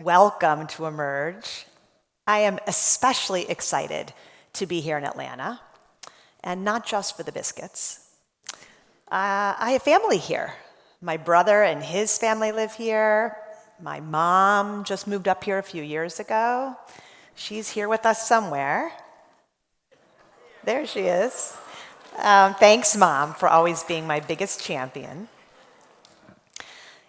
welcome to Emerge. I am especially excited to be here in Atlanta, and not just for the biscuits. I have family here. My brother and his family live here. My mom just moved up here a few years ago. She's here with us somewhere. There she is. Thanks, Mom, for always being my biggest champion.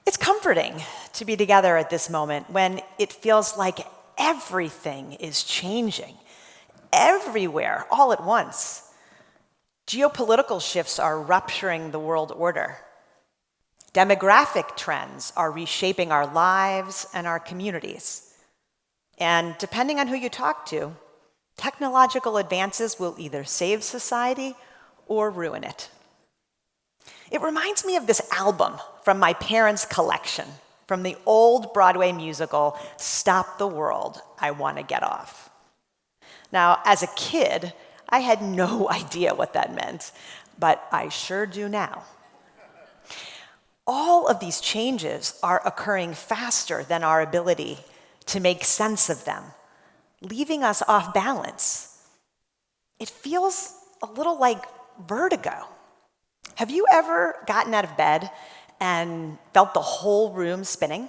It's comforting to be together at this moment when it feels like everything is changing, everywhere, all at once. Geopolitical shifts are rupturing the world order. Demographic trends are reshaping our lives and our communities. And depending on who you talk to, technological advances will either save society or ruin it. It reminds me of this album from my parents' collection, from the old Broadway musical, Stop the World, I Want to Get Off. Now, as a kid, I had no idea what that meant, but I sure do now. All of these changes are occurring faster than our ability to make sense of them, leaving us off balance. It feels a little like vertigo. Have you ever gotten out of bed and felt the whole room spinning?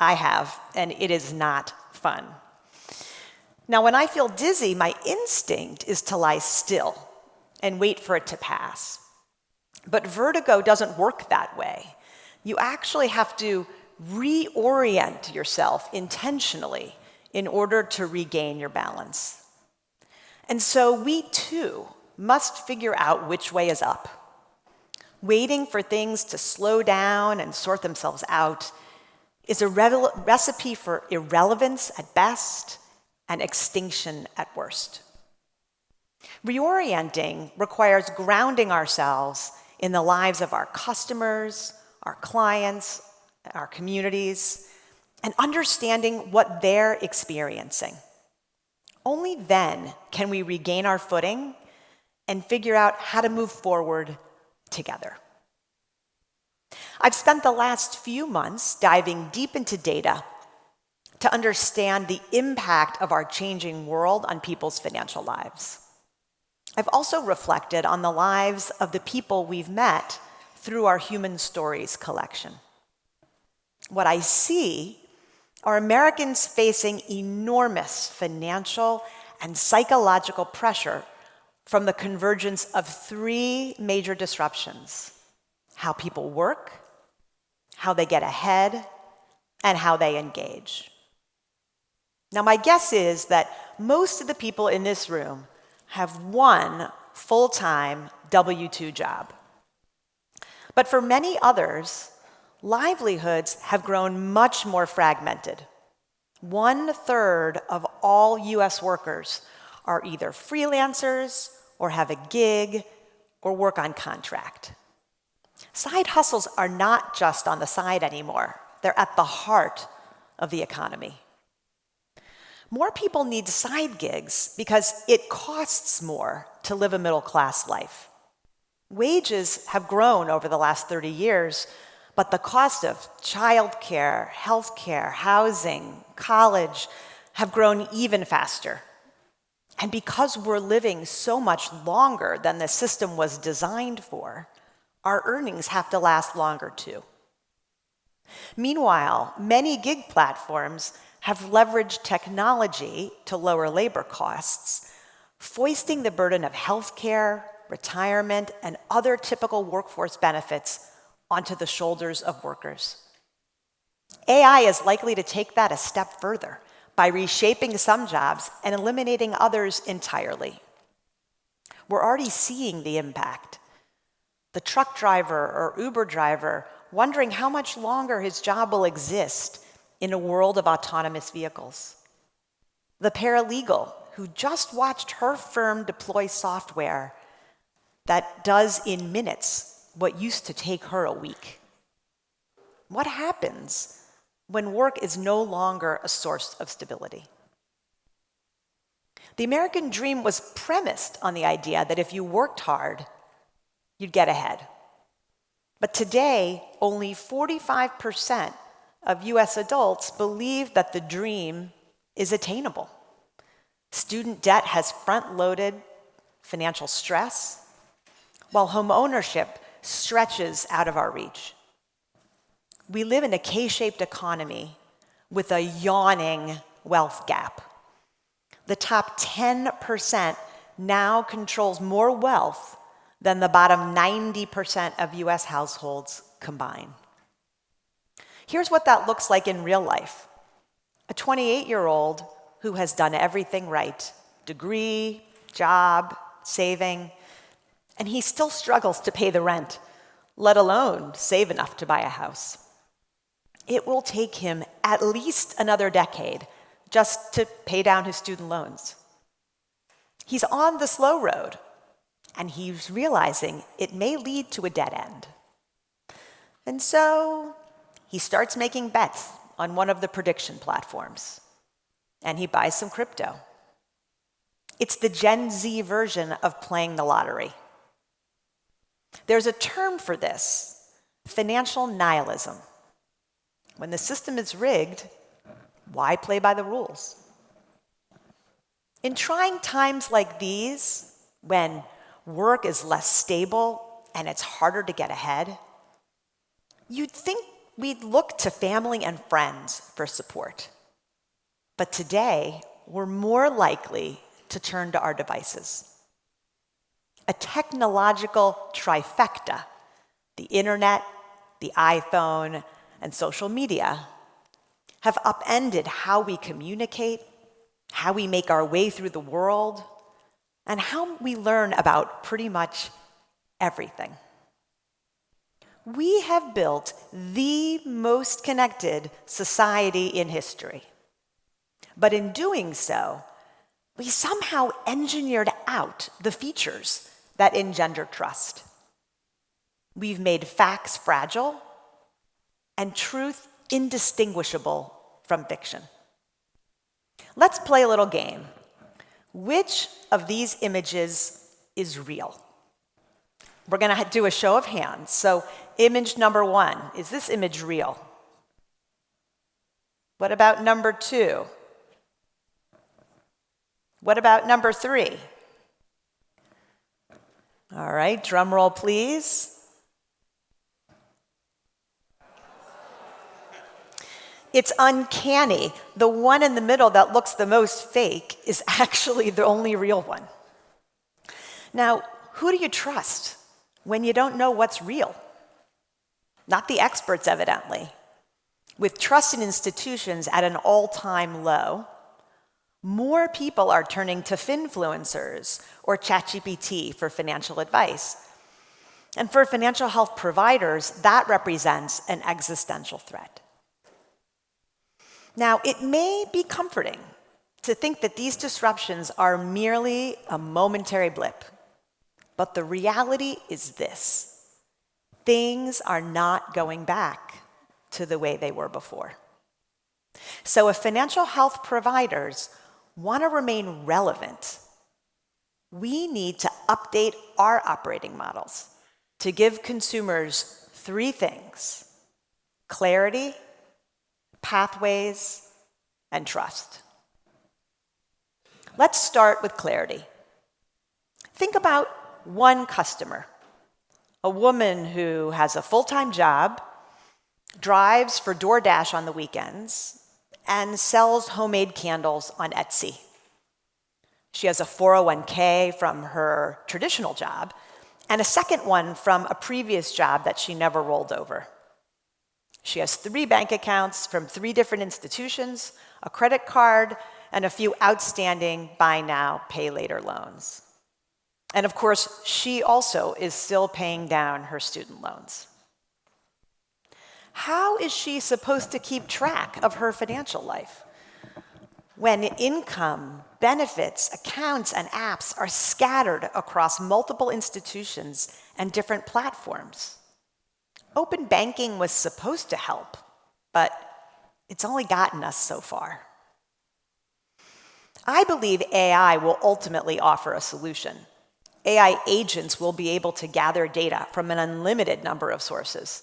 I have, and it is not fun. Now, when I feel dizzy, my instinct is to lie still and wait for it to pass. But vertigo doesn't work that way. You actually have to reorient yourself intentionally in order to regain your balance. And so we too must figure out which way is up. Waiting for things to slow down and sort themselves out is a recipe for irrelevance at best and extinction at worst. Reorienting requires grounding ourselves in the lives of our customers, our clients, our communities, and understanding what they're experiencing. Only then can we regain our footing and figure out how to move forward together. I've spent the last few months diving deep into data to understand the impact of our changing world on people's financial lives. I've also reflected on the lives of the people we've met through our Human Stories collection. What I see are Americans facing enormous financial and psychological pressure from the convergence of three major disruptions: how people work, how they get ahead, and how they engage. Now, my guess is that most of the people in this room have one full-time W-2 job. But for many others, livelihoods have grown much more fragmented. 1/3 of all US workers are either freelancers or have a gig or work on contract. Side hustles are not just on the side anymore. They're at the heart of the economy. More people need side gigs because it costs more to live a middle-class life. Wages have grown over the last 30 years, but the cost of childcare, healthcare, housing, college have grown even faster. And because we're living so much longer than the system was designed for, our earnings have to last longer too. Meanwhile, many gig platforms have leveraged technology to lower labor costs, foisting the burden of healthcare, retirement, and other typical workforce benefits onto the shoulders of workers. AI is likely to take that a step further by reshaping some jobs and eliminating others entirely. We're already seeing the impact. The truck driver or Uber driver wondering how much longer his job will exist in a world of autonomous vehicles. The paralegal who just watched her firm deploy software that does in minutes what used to take her a week. What happens when work is no longer a source of stability? The American dream was premised on the idea that if you worked hard, you'd get ahead. But today, only 45% of US adults believe that the dream is attainable. Student debt has front-loaded financial stress, while home ownership stretches out of our reach. We live in a K-shaped economy with a yawning wealth gap. The top 10% now controls more wealth than the bottom 90% of US households combined. Here's what that looks like in real life. A 28-year-old who has done everything right, degree, job, saving, and he still struggles to pay the rent, let alone save enough to buy a house. It will take him at least another decade just to pay down his student loans. He's on the slow road, and he's realizing it may lead to a dead end. And so he starts making bets on one of the prediction platforms, and he buys some crypto. It's the Gen Z version of playing the lottery. There's a term for this, financial nihilism. When the system is rigged, why play by the rules? In trying times like these, when work is less stable and it's harder to get ahead, you'd think we'd look to family and friends for support. But today, we're more likely to turn to our devices. A technological trifecta, the internet, the iPhone, and social media, have upended how we communicate, how we make our way through the world, and how we learn about pretty much everything. We have built the most connected society in history. But in doing so, we somehow engineered out the features that engender trust. We've made facts fragile and truth indistinguishable from fiction. Let's play a little game. Which of these images is real? We're going to do a show of hands. So image number 1, is this image real? What about number 2? What about number 3? All right, drum roll, please. It's uncanny. The one in the middle that looks the most fake is actually the only real one. Now, who do you trust when you don't know what's real? Not the experts, evidently. With trust in institutions at an all-time low, more people are turning to finfluencers or ChatGPT for financial advice. And for financial health providers, that represents an existential threat. Now, it may be comforting to think that these disruptions are merely a momentary blip, but the reality is this: things are not going back to the way they were before. So if financial health providers want to remain relevant, we need to update our operating models to give consumers 3 things: clarity, pathways, and trust. Let's start with clarity. Think about one customer, a woman who has a full-time job, drives for DoorDash on the weekends, and sells homemade candles on Etsy. She has a 401k from her traditional job and a second one from a previous job that she never rolled over. She has 3 bank accounts from 3 different institutions, a credit card, and a few outstanding buy now, pay later loans. And of course, she also is still paying down her student loans. How is she supposed to keep track of her financial life when income, benefits, accounts, and apps are scattered across multiple institutions and different platforms? Open banking was supposed to help, but it's only gotten us so far. I believe AI will ultimately offer a solution. AI agents will be able to gather data from an unlimited number of sources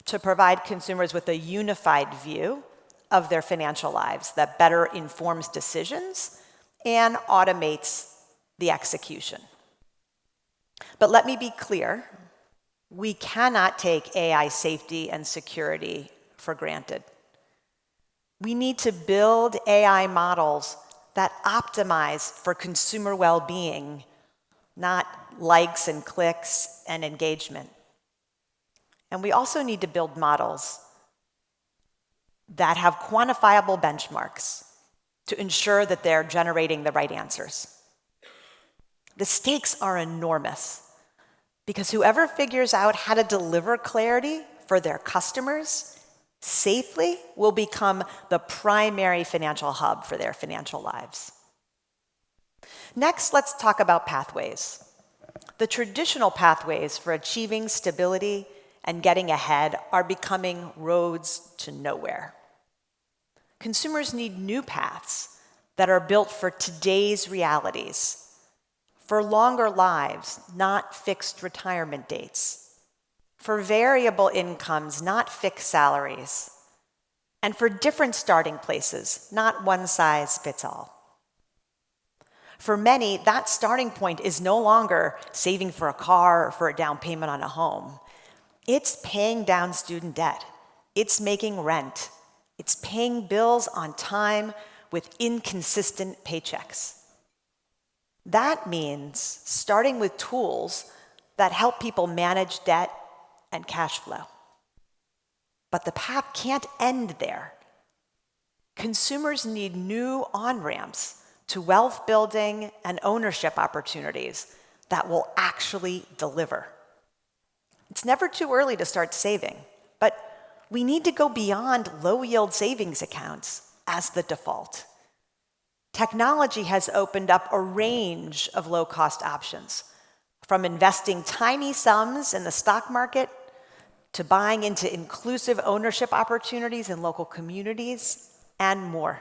to provide consumers with a unified view of their financial lives that better informs decisions and automates the execution. But let me be clear, we cannot take AI safety and security for granted. We need to build AI models that optimize for consumer well-being, not likes and clicks and engagement. And we also need to build models that have quantifiable benchmarks to ensure that they're generating the right answers. The stakes are enormous because whoever figures out how to deliver clarity for their customers safely will become the primary financial hub for their financial lives. Next, let's talk about pathways. The traditional pathways for achieving stability and getting ahead are becoming roads to nowhere. Consumers need new paths that are built for today's realities, for longer lives, not fixed retirement dates, for variable incomes, not fixed salaries, and for different starting places, not one size fits all. For many, that starting point is no longer saving for a car or for a down payment on a home. It's paying down student debt. It's making rent. It's paying bills on time with inconsistent paychecks. That means starting with tools that help people manage debt and cash flow. But the path can't end there. Consumers need new on-ramps to wealth building and ownership opportunities that will actually deliver. It's never too early to start saving, but we need to go beyond low-yield savings accounts as the default. Technology has opened up a range of low-cost options, from investing tiny sums in the stock market to buying into inclusive ownership opportunities in local communities, and more.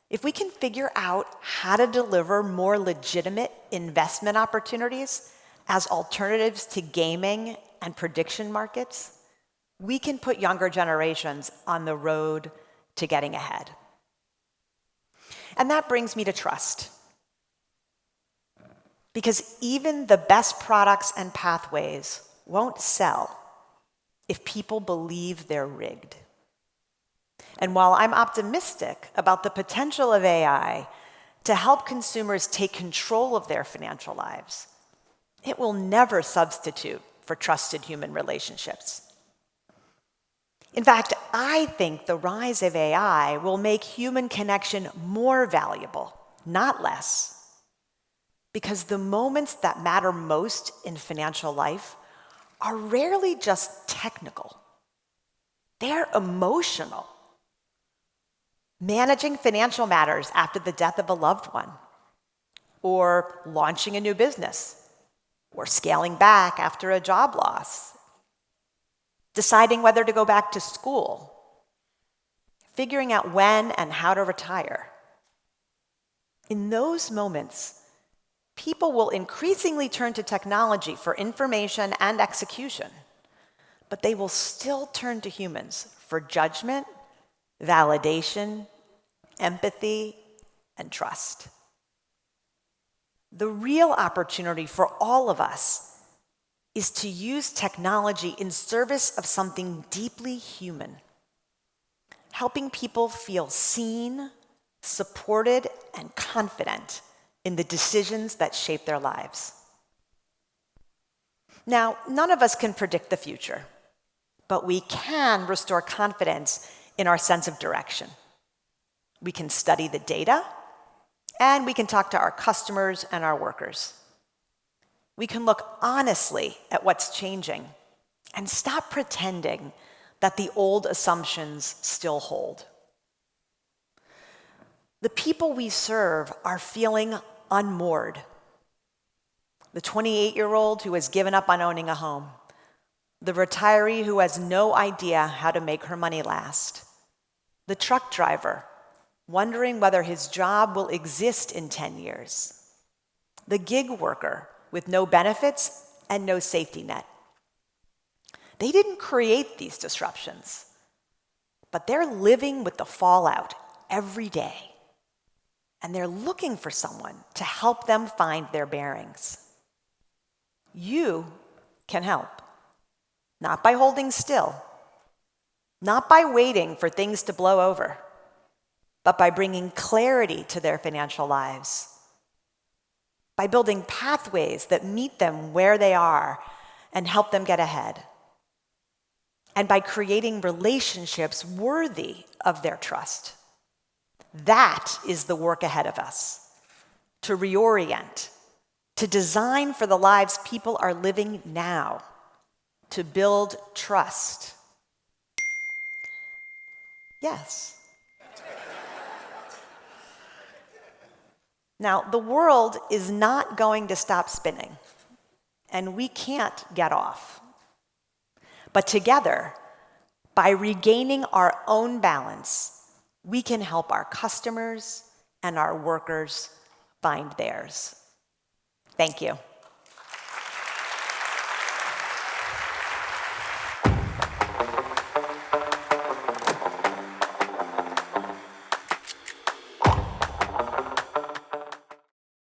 If we can figure out how to deliver more legitimate investment opportunities as alternatives to gaming and prediction markets, we can put younger generations on the road to getting ahead. And that brings me to trust. Because even the best products and pathways won't sell if people believe they're rigged. And while I'm optimistic about the potential of AI to help consumers take control of their financial lives, it will never substitute for trusted human relationships. In fact, I think the rise of AI will make human connection more valuable, not less. Because the moments that matter most in financial life are rarely just technical. They're emotional. Managing financial matters after the death of a loved one, or launching a new business, or scaling back after a job loss, deciding whether to go back to school, figuring out when and how to retire. In those moments, people will increasingly turn to technology for information and execution, but they will still turn to humans for judgment, validation, empathy, and trust. The real opportunity for all of us is to use technology in service of something deeply human, helping people feel seen, supported, and confident in the decisions that shape their lives. Now, none of us can predict the future, but we can restore confidence in our sense of direction. We can study the data, and we can talk to our customers and our workers. We can look honestly at what's changing and stop pretending that the old assumptions still hold. The people we serve are feeling unmoored. The 28-year-old who has given up on owning a home, the retiree who has no idea how to make her money last, the truck driver wondering whether his job will exist in 10 years, the gig worker with no benefits and no safety net. They didn't create these disruptions, but they're living with the fallout every day. And they're looking for someone to help them find their bearings. You can help, not by holding still, not by waiting for things to blow over, but by bringing clarity to their financial lives, by building pathways that meet them where they are and help them get ahead, and by creating relationships worthy of their trust. That is the work ahead of us, to reorient, to design for the lives people are living now, to build trust. Yes. Now, the world is not going to stop spinning, and we can't get off. But together, by regaining our own balance, we can help our customers and our workers find theirs. Thank you.